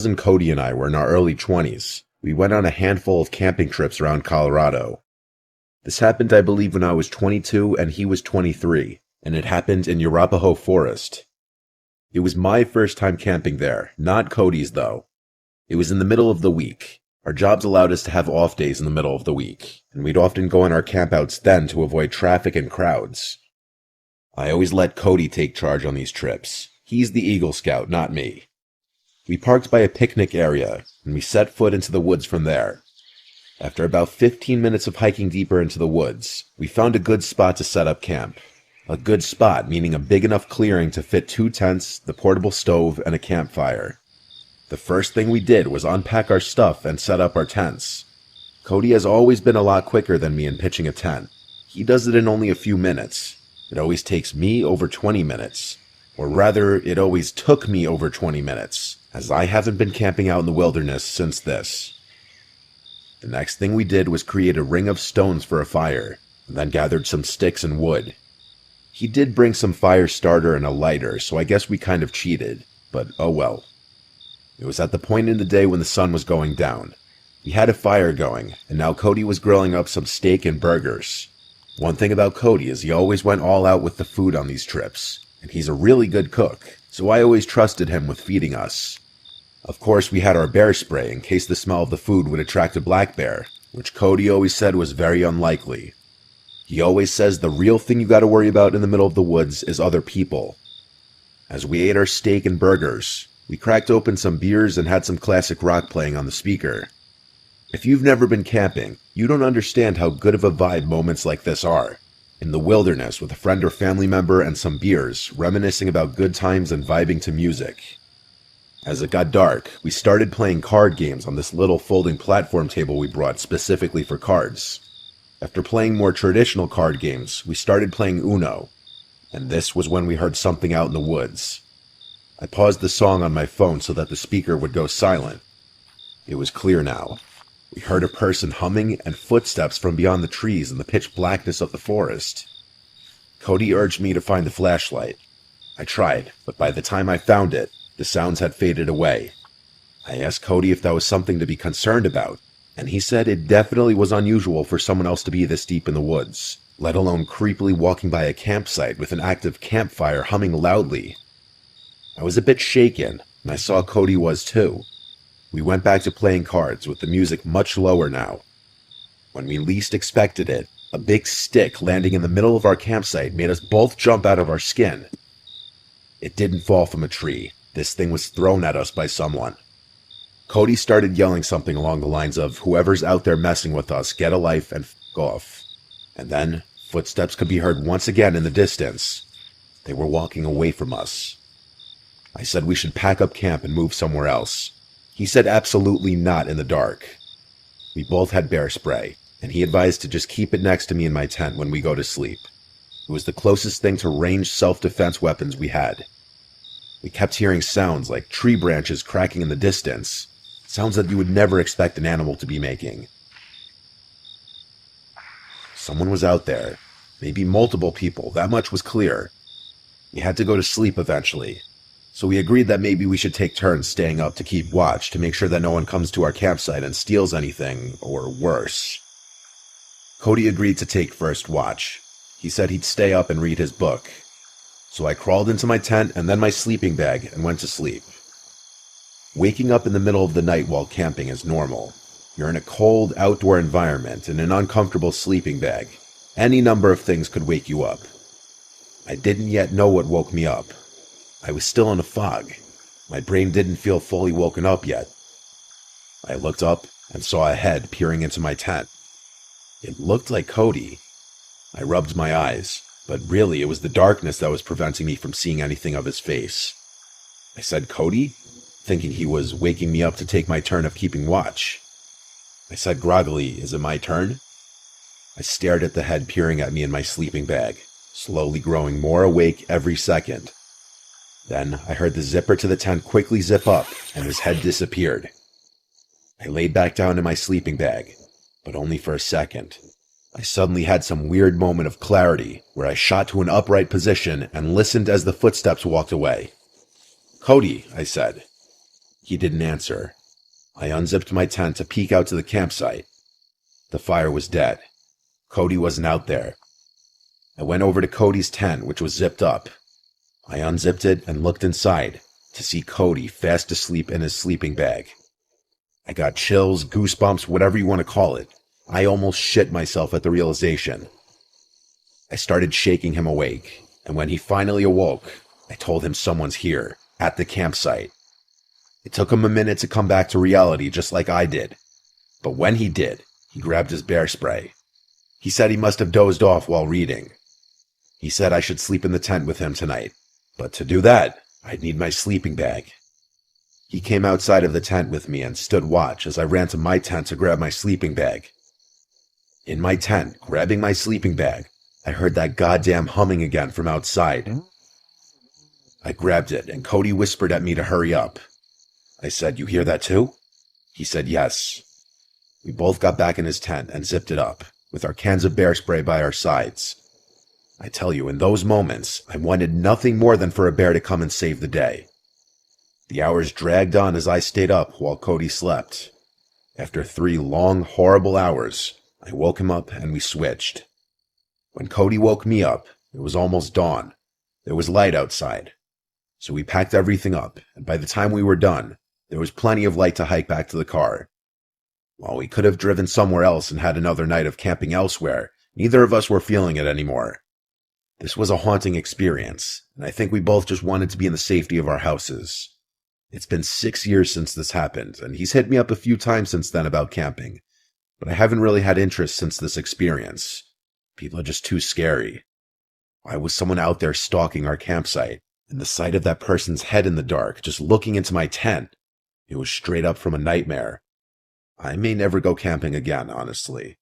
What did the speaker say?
Cousin Cody and I were in our early 20s. We went on a handful of camping trips around Colorado. This happened, I believe, when I was 22 and he was 23, and it happened in Arapahoe Forest. It was my first time camping there, not Cody's though. It was in the middle of the week. Our jobs allowed us to have off days in the middle of the week, and we'd often go on our campouts then to avoid traffic and crowds. I always let Cody take charge on these trips. He's the Eagle Scout, not me. We parked by a picnic area, and we set foot into the woods from there. After about 15 minutes of hiking deeper into the woods, we found a good spot to set up camp. A good spot, meaning a big enough clearing to fit 2 tents, the portable stove, and a campfire. The first thing we did was unpack our stuff and set up our tents. Cody has always been a lot quicker than me in pitching a tent. He does it in only a few minutes. It always takes me over 20 minutes. Or rather, it always took me over 20 minutes, as I haven't been camping out in the wilderness since this. The next thing we did was create a ring of stones for a fire, and then gathered some sticks and wood. He did bring some fire starter and a lighter, so I guess we kind of cheated, but oh well. It was at the point in the day when the sun was going down. We had a fire going, and now Cody was grilling up some steak and burgers. One thing about Cody is he always went all out with the food on these trips, and he's a really good cook, so I always trusted him with feeding us. Of course, we had our bear spray in case the smell of the food would attract a black bear, which Cody always said was very unlikely. He always says the real thing you gotta worry about in the middle of the woods is other people. As we ate our steak and burgers, we cracked open some beers and had some classic rock playing on the speaker. If you've never been camping, you don't understand how good of a vibe moments like this are. In the wilderness with a friend or family member and some beers, reminiscing about good times and vibing to music. As it got dark, we started playing card games on this little folding platform table we brought specifically for cards. After playing more traditional card games, we started playing Uno, and this was when we heard something out in the woods. I paused the song on my phone so that the speaker would go silent. It was clear now. We heard a person humming and footsteps from beyond the trees in the pitch blackness of the forest. Cody urged me to find the flashlight. I tried, but by the time I found it, the sounds had faded away. I asked Cody if that was something to be concerned about, and he said it definitely was unusual for someone else to be this deep in the woods, let alone creepily walking by a campsite with an active campfire humming loudly. I was a bit shaken, and I saw Cody was too. We went back to playing cards with the music much lower now. When we least expected it, a big stick landing in the middle of our campsite made us both jump out of our skin. It didn't fall from a tree. This thing was thrown at us by someone. Cody started yelling something along the lines of, "Whoever's out there messing with us, get a life and f*** off." And then, footsteps could be heard once again in the distance. They were walking away from us. I said we should pack up camp and move somewhere else. He said absolutely not in the dark. We both had bear spray, and he advised to just keep it next to me in my tent when we go to sleep. It was the closest thing to ranged self-defense weapons we had. We kept hearing sounds like tree branches cracking in the distance, sounds that you would never expect an animal to be making. Someone was out there, maybe multiple people, that much was clear. We had to go to sleep eventually, so we agreed that maybe we should take turns staying up to keep watch to make sure that no one comes to our campsite and steals anything, or worse. Cody agreed to take first watch. He said he'd stay up and read his book. So I crawled into my tent and then my sleeping bag and went to sleep. Waking up in the middle of the night while camping is normal. You're in a cold, outdoor environment in an uncomfortable sleeping bag. Any number of things could wake you up. I didn't yet know what woke me up. I was still in a fog. My brain didn't feel fully woken up yet. I looked up and saw a head peering into my tent. It looked like Cody. I rubbed my eyes, but really it was the darkness that was preventing me from seeing anything of his face. I said, "Cody?" thinking he was waking me up to take my turn of keeping watch. I said groggily, "Is it my turn?" I stared at the head peering at me in my sleeping bag, slowly growing more awake every second. Then I heard the zipper to the tent quickly zip up, and his head disappeared. I laid back down in my sleeping bag, but only for a second. I suddenly had some weird moment of clarity, where I shot to an upright position and listened as the footsteps walked away. "Cody," I said. He didn't answer. I unzipped my tent to peek out to the campsite. The fire was dead. Cody wasn't out there. I went over to Cody's tent, which was zipped up. I unzipped it and looked inside to see Cody fast asleep in his sleeping bag. I got chills, goosebumps, whatever you want to call it. I almost shit myself at the realization. I started shaking him awake, and when he finally awoke, I told him someone's here, at the campsite. It took him a minute to come back to reality just like I did. But when he did, he grabbed his bear spray. He said he must have dozed off while reading. He said I should sleep in the tent with him tonight, but to do that, I'd need my sleeping bag. He came outside of the tent with me and stood watch as I ran to my tent to grab my sleeping bag. In my tent, grabbing my sleeping bag, I heard that goddamn humming again from outside. I grabbed it, and Cody whispered at me to hurry up. I said, "You hear that too?" He said yes. We both got back in his tent and zipped it up, with our cans of bear spray by our sides. I tell you, in those moments, I wanted nothing more than for a bear to come and save the day. The hours dragged on as I stayed up while Cody slept. After 3 long, horrible hours, I woke him up and we switched. When Cody woke me up, it was almost dawn. There was light outside. So we packed everything up, and by the time we were done, there was plenty of light to hike back to the car. While we could have driven somewhere else and had another night of camping elsewhere, neither of us were feeling it anymore. This was a haunting experience, and I think we both just wanted to be in the safety of our houses. It's been 6 years since this happened, and he's hit me up a few times since then about camping, but I haven't really had interest since this experience. People are just too scary. Why was someone out there stalking our campsite? And the sight of that person's head in the dark, just looking into my tent, it was straight up from a nightmare. I may never go camping again, honestly.